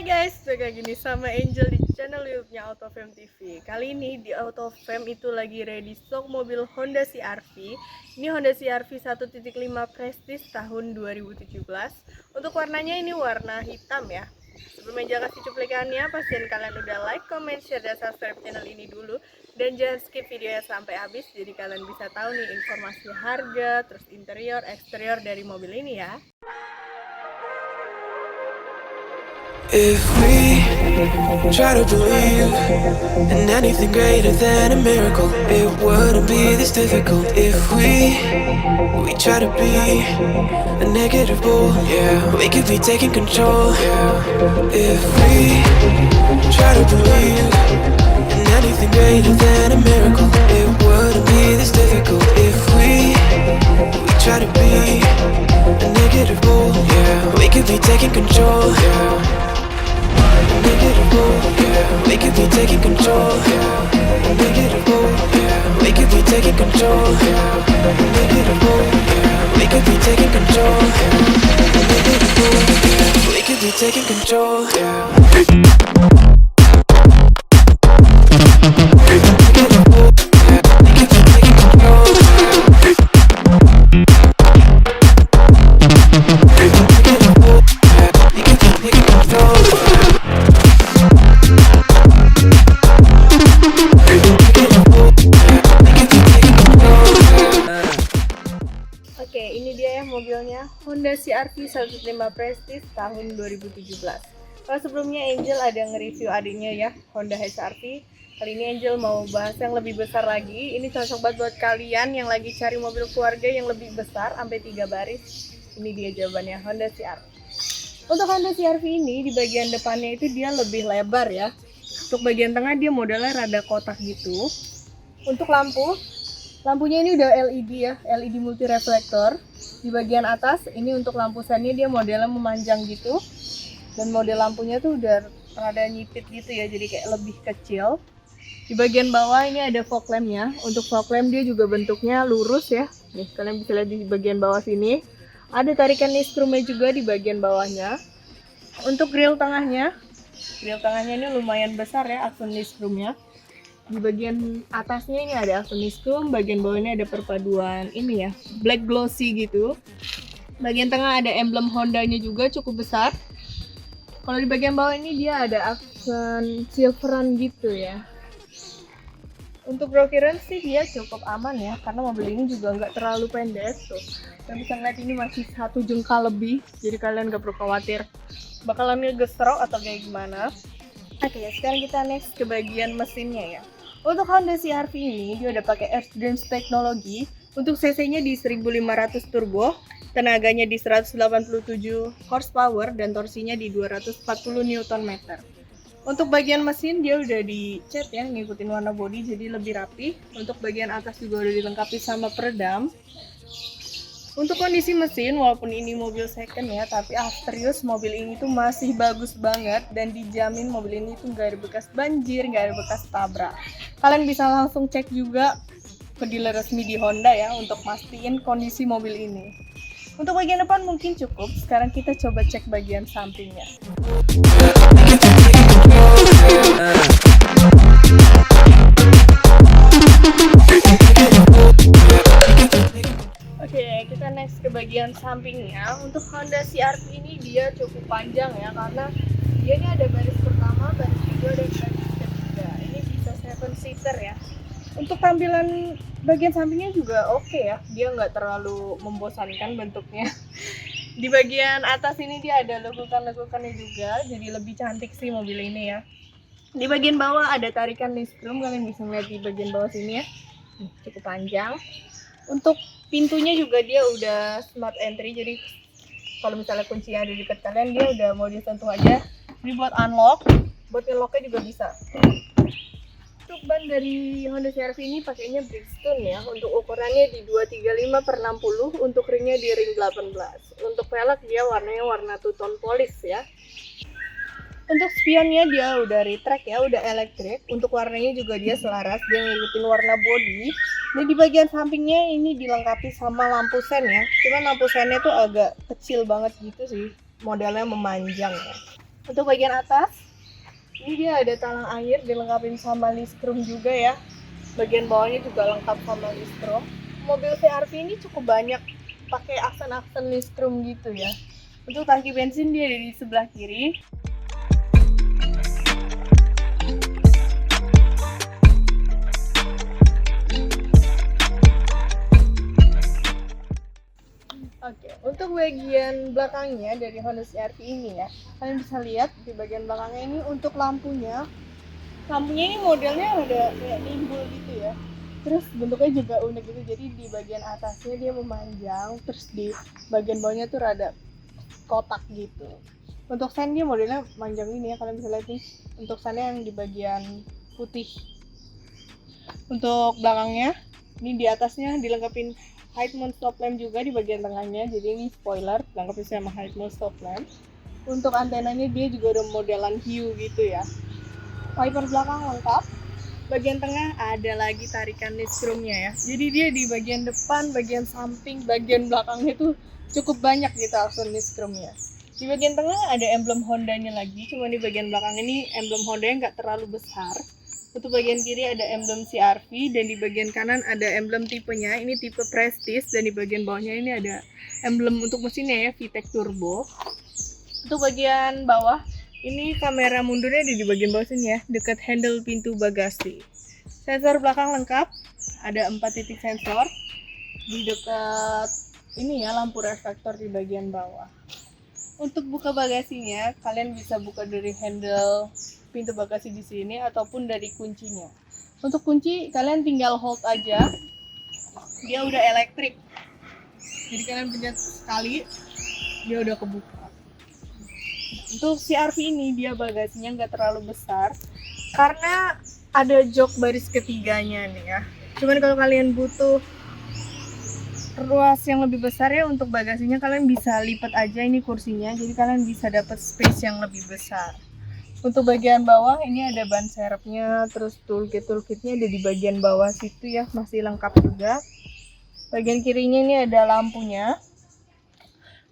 Guys, balik lagi nih sama Angel di channel YouTube-nya Autofam TV. Kali ini di Autofam itu lagi ready stock mobil Honda CR-V. Ini Honda CR-V 1.5 Prestige tahun 2017. Untuk warnanya ini warna hitam ya. Sebelum Angel kasih cuplikannya, pastiin kalian udah like, comment, share, dan subscribe channel ini dulu. Dan jangan skip videonya sampai habis, jadi kalian bisa tahu nih informasi harga, terus interior, eksterior dari mobil ini ya. If we try to believe in anything greater than a miracle, it wouldn't be this difficult. If we try to be a negative bull, yeah, we could be taking control, yeah. If we try to believe in anything greater than a miracle, it wouldn't be this difficult. If we try to be a negative bull, yeah, we could be taking control, yeah. We could be taking control. We could be taking control. We could be taking control. We could be taking control. Ini dia ya mobilnya Honda CR-V 1.5 Prestige tahun 2017. Kalau sebelumnya Angel ada nge-review adiknya ya, Honda HR-V. Kali ini Angel mau bahas yang lebih besar lagi. Ini cocok banget buat kalian yang lagi cari mobil keluarga yang lebih besar sampai 3 baris. Ini dia jawabannya, Honda CR-V. Untuk Honda CR-V ini di bagian depannya itu dia lebih lebar ya. Untuk bagian tengah dia modelnya rada kotak gitu. Untuk lampunya ini udah LED ya, LED multi reflektor. Di bagian atas ini untuk lampu sennya dia modelnya memanjang gitu. Dan model lampunya tuh udah rada nyipit gitu ya, jadi kayak lebih kecil. Di bagian bawah ini ada fog lampnya. Untuk fog lamp dia juga bentuknya lurus ya. Nih kalian bisa lihat di bagian bawah sini. Ada tarikan nistrumnya juga di bagian bawahnya. Untuk grill tengahnya ini lumayan besar ya aksen nistrumnya. Di bagian atasnya ini ada aksenistrum, bagian bawahnya ada perpaduan ini ya, black glossy gitu. Bagian tengah ada emblem Honda-nya juga cukup besar. Kalau di bagian bawah ini dia ada aksen silveran gitu ya. Untuk road clearance sih dia cukup aman ya, karena mobil ini juga nggak terlalu pendek tuh. Dan bisa ngeliat ini masih 1 jengkal lebih, jadi kalian nggak perlu khawatir bakalan ngegesrok atau kayak gimana. Oke, sekarang kita next ke bagian mesinnya ya. Untuk Honda CR-V ini dia udah pakai Earth Dreams teknologi. Untuk cc-nya di 1500 turbo, tenaganya di 187 horsepower dan torsinya di 240 Nm. Untuk bagian mesin dia udah dicat ya, ngikutin warna bodi jadi lebih rapi. Untuk bagian atas juga udah dilengkapi sama peredam. Untuk kondisi mesin, walaupun ini mobil second ya, tapi after use mobil ini tuh masih bagus banget dan dijamin mobil ini tuh nggak ada bekas banjir, nggak ada bekas tabrak. Kalian bisa langsung cek juga ke dealer resmi di Honda ya untuk mastiin kondisi mobil ini. Untuk bagian depan mungkin cukup, sekarang kita coba cek bagian sampingnya. Oke, kita next ke bagian sampingnya. Untuk Honda CR-V ini dia cukup panjang ya, karena dia ini ada baris pertama, baris kedua, dan baris ketiga. Ini bisa 7-seater ya. Untuk tampilan bagian sampingnya juga oke ya, dia nggak terlalu membosankan bentuknya. Di bagian atas ini dia ada lekukan-lekukannya juga, jadi lebih cantik sih mobil ini ya. Di bagian bawah ada tarikan nisprum, kalian bisa lihat di bagian bawah sini ya. Cukup panjang. Untuk pintunya juga dia udah smart entry, jadi kalau misalnya kuncinya ada di dekat kalian dia udah mau disentuh aja. Ini buat unlock, buat nge-locknya juga bisa. Untuk ban dari Honda CR-V ini pakainya Bridgestone ya. Untuk ukurannya di 235/60, untuk ringnya di ring 18. Untuk velg dia warnanya warna two tone polish ya. Untuk spionnya dia udah retract ya, udah elektrik. Untuk warnanya juga dia selaras, dia ngikutin warna body. Dan di bagian sampingnya ini dilengkapi sama lampu sen ya. Cuman lampu sennya tuh agak kecil banget gitu sih, modelnya memanjang ya. Untuk bagian atas, ini dia ada talang air dilengkapi sama listrum juga ya. Bagian bawahnya juga lengkap sama listrum. Mobil CR-V ini cukup banyak pakai aksen-aksen listrum gitu ya. Untuk tangki bensin dia ada di sebelah kiri. Oke, untuk bagian belakangnya dari Honda CR-V ini ya, kalian bisa lihat di bagian belakangnya ini untuk lampunya ini modelnya ada kayak nimbul gitu ya. Terus bentuknya juga unik gitu, jadi di bagian atasnya dia memanjang, terus di bagian bawahnya tuh rada kotak gitu. Untuk sen dia modelnya panjang ini ya, kalian bisa lihat nih. Untuk sennya yang di bagian putih. Untuk belakangnya, ini di atasnya dilengkapi head mount stop lamp juga di bagian tengahnya. Jadi ini spoiler, dilengkapi sama head mount stop lamp. Untuk antenanya dia juga udah modelan hiu gitu ya. Wiper belakang lengkap. Bagian tengah ada lagi tarikan listrumnya ya. Jadi dia di bagian depan, bagian samping, bagian belakangnya tuh cukup banyak gitu aksen listrumnya. Di bagian tengah ada emblem Hondanya lagi, cuma di bagian belakang ini emblem Hondanya nggak terlalu besar. Untuk bagian kiri ada emblem CR-V dan di bagian kanan ada emblem tipenya, ini tipe Prestige, dan di bagian bawahnya ini ada emblem untuk mesinnya ya, VTEC Turbo. Untuk bagian bawah, ini kamera mundurnya ada di bagian bawah sini ya, dekat handle pintu bagasi. Sensor belakang lengkap, ada 4 titik sensor di dekat ini ya, lampu reflektor di bagian bawah. Untuk buka bagasinya, kalian bisa buka dari handle pintu bagasi di sini ataupun dari kuncinya. Untuk kunci kalian tinggal hold aja, dia udah elektrik. Jadi kalian pencet sekali, dia udah kebuka. Untuk CR-V ini dia bagasinya nggak terlalu besar karena ada jok baris ketiganya nih ya. Cuman kalau kalian butuh ruas yang lebih besar ya untuk bagasinya, kalian bisa lipat aja ini kursinya, jadi kalian bisa dapat space yang lebih besar. Untuk bagian bawah ini ada ban serepnya, terus toolkitnya ada di bagian bawah situ ya, masih lengkap juga. Bagian kirinya ini ada lampunya.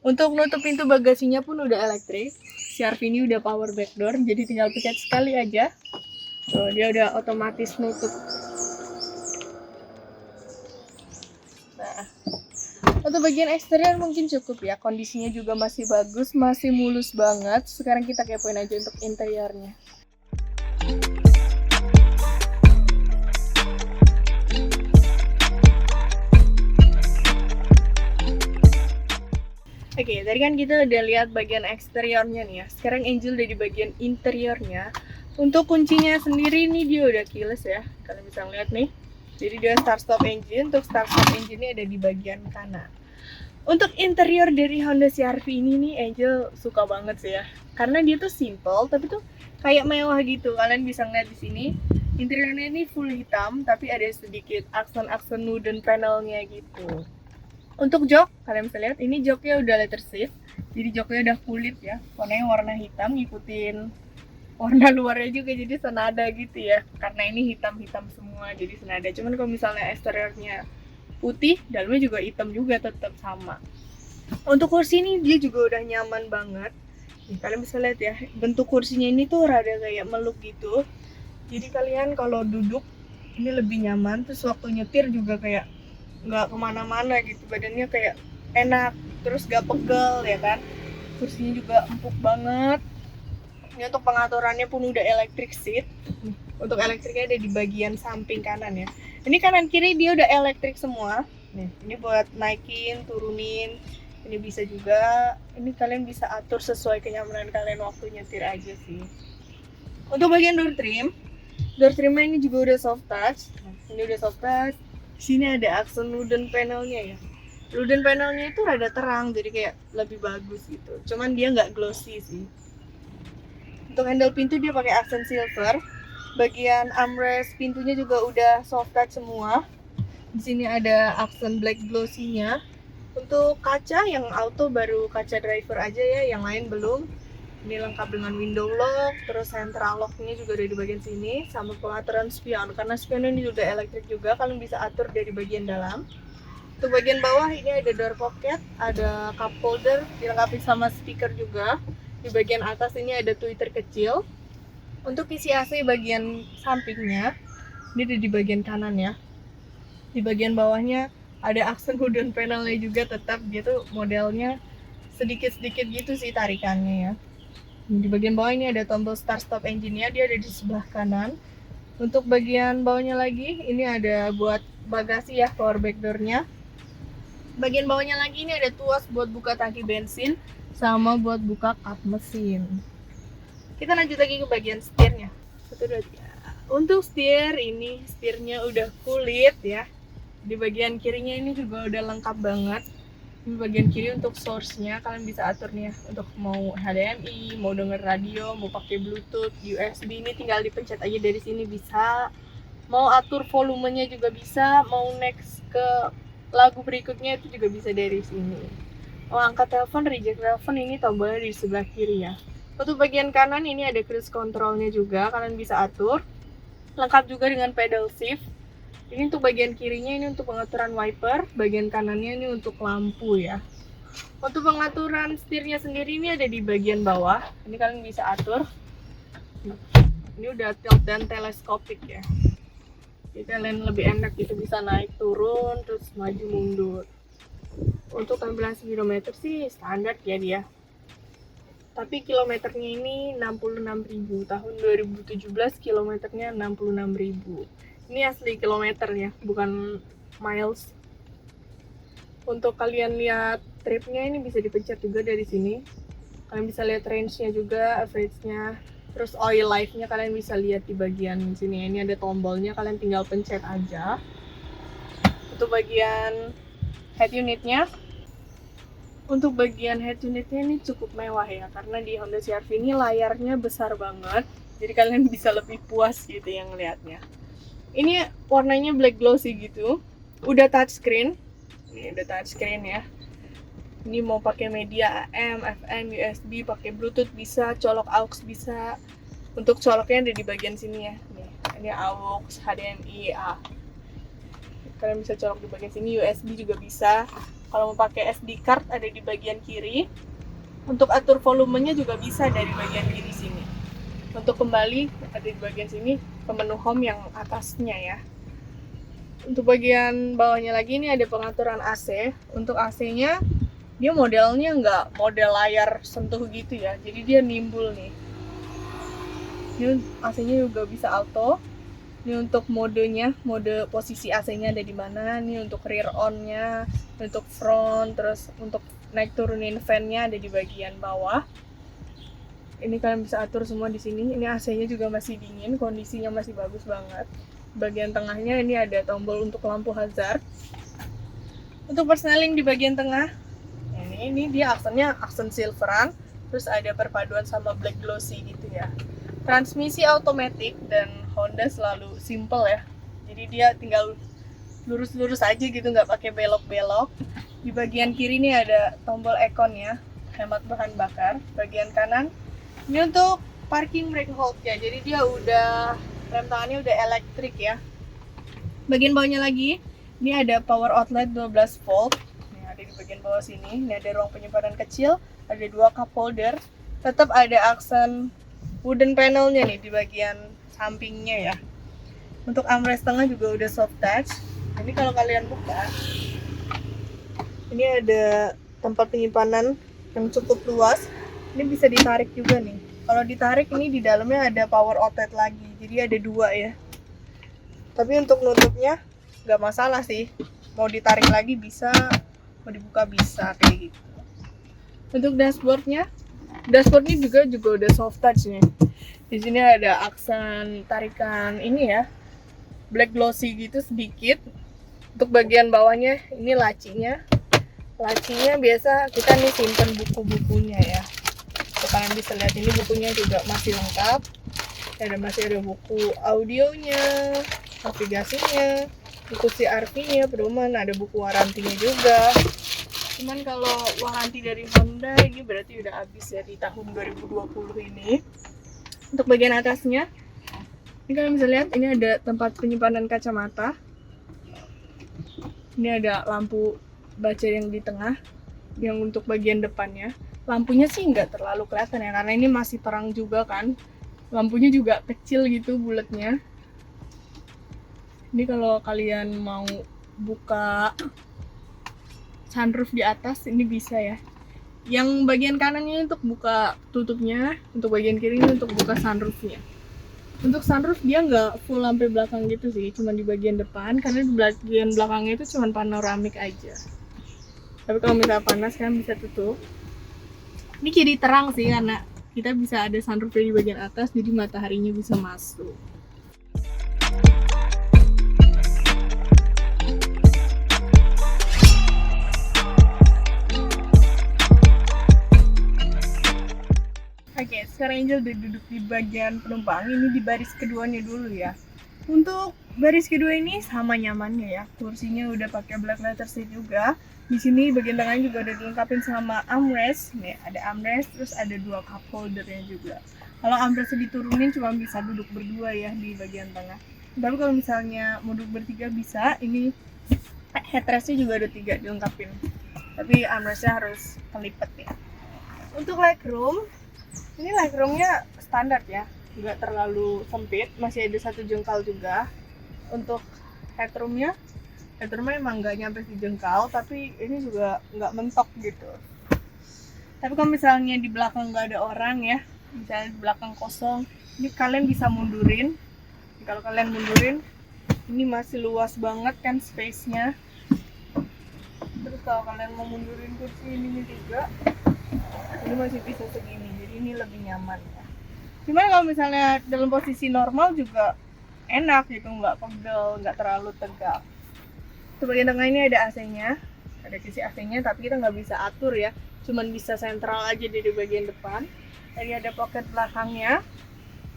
Untuk nutup pintu bagasinya pun udah elektrik. CR-V ini udah power back door, jadi tinggal pencet sekali aja. Tuh, dia udah otomatis nutup. Nah, untuk bagian eksterior mungkin cukup ya, kondisinya juga masih bagus, masih mulus banget. Sekarang kita kepoin aja untuk interiornya. Oke, tadi kan kita udah lihat bagian eksteriornya nih ya. Sekarang Angel udah di bagian interiornya. Untuk kuncinya sendiri nih dia udah keyless ya. Kalian bisa lihat nih. Jadi dia start stop engine. Untuk start stop engine ini ada di bagian kanan. Untuk interior dari Honda CR-V ini nih Angel suka banget sih ya. Karena dia tuh simple tapi tuh kayak mewah gitu. Kalian bisa ngeliat di sini. Interiornya ini full hitam tapi ada sedikit aksen-aksen wooden panelnya gitu. Untuk jok, kalian bisa lihat ini joknya udah leather seat. Jadi joknya udah kulit ya. Warnanya warna hitam, ngikutin warna luarnya juga jadi senada gitu ya. Karena ini hitam-hitam semua jadi senada. Cuman kalau misalnya eksteriornya putih, dalamnya juga hitam juga tetap sama. Untuk kursi ini dia juga udah nyaman banget. Nih, kalian bisa lihat ya, bentuk kursinya ini tuh rada kayak meluk gitu. Jadi kalian kalau duduk ini lebih nyaman. Terus waktu nyetir juga kayak nggak kemana-mana gitu, badannya kayak enak, terus gak pegel ya kan. Kursinya juga empuk banget. Ini untuk pengaturannya pun udah electric seat. Untuk elektriknya ada di bagian samping kanan ya. Ini kanan kiri dia udah elektrik semua. Nih, ini buat naikin, turunin. Ini bisa juga. Ini kalian bisa atur sesuai kenyamanan kalian waktu nyetir aja sih. Untuk bagian door trimnya ini juga udah soft touch. Nah, ini udah soft touch. Sini ada aksen wooden panelnya ya. Wooden panelnya itu rada terang, jadi kayak lebih bagus gitu. Cuman dia nggak glossy sih. Untuk handle pintu dia pakai aksen silver. Bagian armrest pintunya juga udah soft touch semua. Di sini ada aksen black glossy-nya. Untuk kaca yang auto baru kaca driver aja ya, yang lain belum. Ini lengkap dengan window lock, terus central lock-nya juga ada di bagian sini, sama pengaturan spion. Karena spion ini udah elektrik juga, kalian bisa atur dari bagian dalam. Untuk bagian bawah ini ada door pocket, ada cup holder, dilengkapi sama speaker juga. Di bagian atas ini ada tweeter kecil. Untuk isi AC bagian sampingnya, ini ada di bagian kanan ya. Di bagian bawahnya ada aksen wooden panelnya juga, tetap dia tuh modelnya sedikit-sedikit gitu sih tarikannya ya. Di bagian bawah ini ada tombol start stop engine-nya, dia ada di sebelah kanan. Untuk bagian bawahnya lagi, ini ada buat bagasi ya, power back door-nya. Bagian bawahnya lagi ini ada tuas buat buka tangki bensin sama buat buka kap mesin. Kita lanjut lagi ke bagian setirnya. 1, 2, 3. Untuk setir ini, setirnya udah kulit ya. Di bagian kirinya ini juga udah lengkap banget. Di bagian kiri untuk source-nya kalian bisa atur nih ya, untuk mau HDMI, mau denger radio, mau pakai Bluetooth, USB, ini tinggal dipencet aja dari sini bisa. Mau atur volumenya juga bisa, mau next ke lagu berikutnya itu juga bisa dari sini. Mau angkat telepon, reject telepon, ini tombolnya di sebelah kiri ya. Untuk bagian kanan ini ada cruise control-nya juga, kalian bisa atur. Lengkap juga dengan pedal shift. Ini untuk bagian kirinya ini untuk pengaturan wiper, bagian kanannya ini untuk lampu ya. Untuk pengaturan setirnya sendiri ini ada di bagian bawah. Ini kalian bisa atur. Ini udah tilt dan teleskopik ya. Jadi kalian lebih enak gitu, bisa naik turun terus maju mundur. Untuk tampilan speedometer sih standar ya dia. Tapi kilometernya ini 66.000. Tahun 2017 kilometernya 66.000. Ini asli kilometer ya, bukan miles. Untuk kalian lihat tripnya ini bisa dipencet juga dari sini. Kalian bisa lihat range-nya juga, average-nya. Terus oil life-nya kalian bisa lihat di bagian sini. Ini ada tombolnya, kalian tinggal pencet aja. Untuk bagian head unit-nya, untuk bagian head unitnya ini cukup mewah ya, karena di Honda CR-V ini layarnya besar banget, jadi kalian bisa lebih puas gitu yang lihatnya. Ini warnanya black glossy gitu, udah touchscreen, ini udah touchscreen ya. Ini mau pakai media AM, FM, USB, pakai Bluetooth bisa, colok aux bisa. Untuk coloknya ada di bagian sini ya. Nih, ini aux, HDMI, kalian bisa colok di bagian sini, USB juga bisa. Kalau mau pakai SD card ada di bagian kiri. Untuk atur volumenya juga bisa dari bagian kiri sini. Untuk kembali ada di bagian sini, ke menu home yang atasnya ya. Untuk bagian bawahnya lagi ini ada pengaturan AC. Untuk AC-nya dia modelnya nggak model layar sentuh gitu ya, jadi dia nimbul nih. Ini AC-nya juga bisa auto. Ini untuk modenya, mode posisi AC-nya ada di mana. Ini untuk rear on-nya, untuk front, terus untuk naik turunin fan-nya ada di bagian bawah. Ini kalian bisa atur semua di sini. Ini AC-nya juga masih dingin, kondisinya masih bagus banget. Bagian tengahnya ini ada tombol untuk lampu hazard. Untuk persneling di bagian tengah, ini dia aksennya aksen silveran, terus ada perpaduan sama black glossy gitu ya. Transmisi automatic dan Honda selalu simple ya, jadi dia tinggal lurus-lurus aja gitu, nggak pakai belok-belok. Di bagian kiri ini ada tombol econ ya, hemat bahan bakar. Bagian kanan ini untuk parking brake hold ya, jadi dia udah rem tangannya udah elektrik ya. Bagian bawahnya lagi ini ada power outlet 12 volt. Ini ada di bagian bawah sini. Ini ada ruang penyimpanan kecil, ada 2 cup holder. Tetap ada aksen wooden panelnya nih di bagian sampingnya ya. Untuk armrest tengah juga udah soft touch. Ini kalau kalian buka, ini ada tempat penyimpanan yang cukup luas. Ini bisa ditarik juga nih. Kalau ditarik ini di dalamnya ada power outlet lagi, jadi ada 2 ya. Tapi untuk nutupnya nggak masalah sih. Mau ditarik lagi bisa, mau dibuka bisa kayak gitu. Untuk dashboardnya juga udah soft touch nih. Di sini ada aksen tarikan ini ya, black glossy gitu sedikit. Untuk bagian bawahnya ini lacinya biasa kita nih simpen buku-bukunya ya. So, kalian bisa lihat ini bukunya juga masih lengkap. Masih ada buku audionya, navigasinya, buku CR-V-nya, pedoman, ada buku warantinya juga. Cuman kalau waranti dari Honda ini berarti udah habis ya di tahun 2020 ini. Untuk bagian atasnya, ini kalian bisa lihat ini ada tempat penyimpanan kacamata. Ini ada lampu baca yang di tengah. yang untuk bagian depannya. Lampunya sih nggak terlalu kelihatan ya, karena ini masih terang juga kan. Lampunya juga kecil gitu bulatnya. Ini kalau kalian mau buka sunroof di atas ini bisa ya. Yang bagian kanannya untuk buka tutupnya, untuk bagian kiri ini untuk buka sunroofnya. Untuk sunroof dia nggak full sampai belakang gitu sih, cuma di bagian depan, karena di bagian belakangnya itu cuma panoramik aja. Tapi kalau misalnya panas kan bisa tutup. Ini jadi terang sih karena kita bisa ada sunroofnya di bagian atas, jadi mataharinya bisa masuk. Oke, sekarang Angel udah duduk di bagian penumpang. Ini di baris keduanya dulu ya. Untuk baris kedua ini sama nyamannya ya. Kursinya udah pakai black leather seat juga. Di sini bagian tengahnya juga udah dilengkapin sama armrest. Nih, ada armrest, terus ada 2 cup holdernya juga. Kalau armrestnya diturunin cuma bisa duduk berdua ya di bagian tengah. Tapi kalau misalnya mau duduk bertiga bisa. Ini headrestnya juga ada 3 dilengkapin. Tapi armrestnya harus kelipat ya. Untuk legroom, ini legroomnya standar ya, nggak terlalu sempit, masih ada 1 jengkal juga. Untuk headroomnya emang nggak nyampe sejengkal, tapi ini juga nggak mentok gitu. Tapi kalau misalnya di belakang nggak ada orang ya, misalnya di belakang kosong, ini kalian bisa mundurin. Kalau kalian mundurin, ini masih luas banget kan space-nya. Terus kalau kalian mau mundurin kursi ini juga, ini masih bisa segini, jadi ini lebih nyaman ya. Cuman kalau misalnya dalam posisi normal juga enak gitu, nggak pegel, nggak terlalu tegak. Di bagian tengah ini ada AC-nya, ada kisi AC-nya, tapi kita nggak bisa atur ya, cuman bisa sentral aja di bagian depan. Tadi ada pocket belakangnya.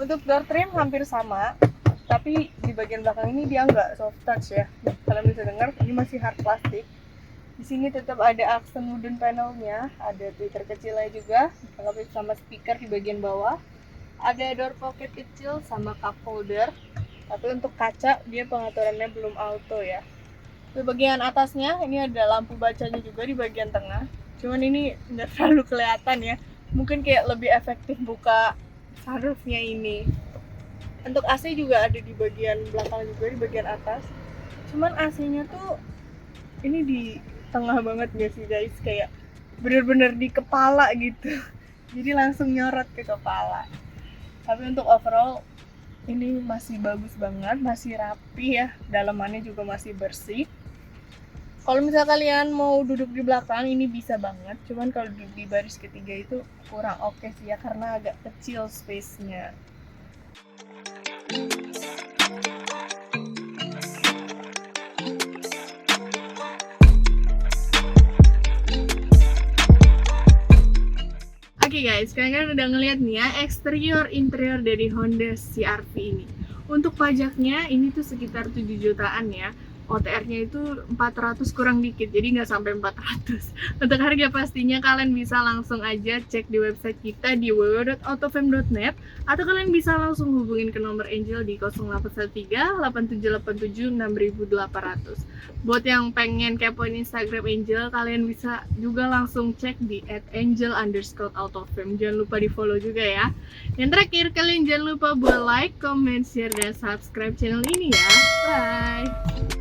Untuk door trim hampir sama, tapi di bagian belakang ini dia nggak soft touch ya. Kalian bisa dengar, ini masih hard plastik. Di sini tetap ada aksen wooden panelnya, ada tweeter kecilnya juga, dilengkapi sama speaker di bagian bawah. Ada door pocket kecil sama cup holder. Tapi untuk kaca dia pengaturannya belum auto ya. Di bagian atasnya ini ada lampu bacanya juga di bagian tengah. Cuman ini nggak terlalu kelihatan ya. Mungkin kayak lebih efektif buka sunroofnya ini. Untuk AC juga ada di bagian belakang juga, di bagian atas. Cuman AC-nya tuh ini di tengah banget gak sih guys, kayak bener-bener di kepala gitu, jadi langsung nyorot ke kepala. Tapi untuk overall ini masih bagus banget, masih rapi ya, dalamannya juga masih bersih. Kalau misalnya kalian mau duduk di belakang ini bisa banget, cuman kalau duduk di baris ketiga itu kurang oke sih ya, karena agak kecil space-nya. Oke guys, kalian udah ngeliat nih ya eksterior interior dari Honda CR-V ini. Untuk pajaknya ini tuh sekitar 7 jutaan ya. OTR-nya itu 400 kurang dikit, jadi nggak sampai 400. Untuk harga pastinya kalian bisa langsung aja cek di website kita di www.autofam.net, atau kalian bisa langsung hubungin ke nomor Angel di 0813-8787-6800. Buat yang pengen kepoin Instagram Angel, kalian bisa juga langsung cek di @angel_autofam. Jangan lupa di follow juga ya. Yang terakhir, kalian jangan lupa buat like, comment, share, dan subscribe channel ini ya. Bye!